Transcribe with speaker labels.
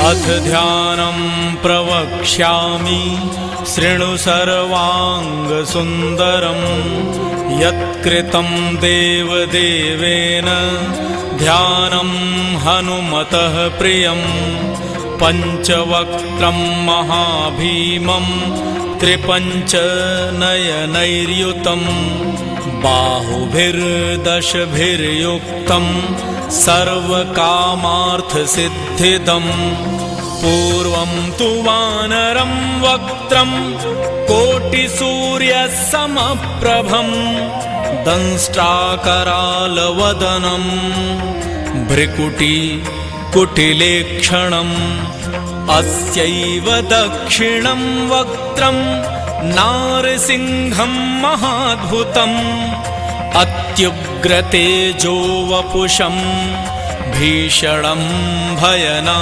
Speaker 1: अथ ध्यानं प्रवक्ष्यामि शृणु सर्वाङ्गसुन्दरं यत्कृतं देवदेवेन ध्यानं हनुमतः प्रियं पञ्चवक्त्रं महाभीमं त्रिपञ्चनयनैर्युतं बाहुभिर्दशभिर्युक्तं सर्वकामार्थसिद्धिदं पूर्वं तु वानरं वक्त्रं कोटिसूर्यसमप्रभं दंष्ट्राकरालवदनं भ्रिकुटिकुटिलेक्षणम् अस्यैव दक्षिणं वक्त्रं नारसिंहं महाद्भुतम् अत्युग्रतेजो वपुषं भीषणं भयना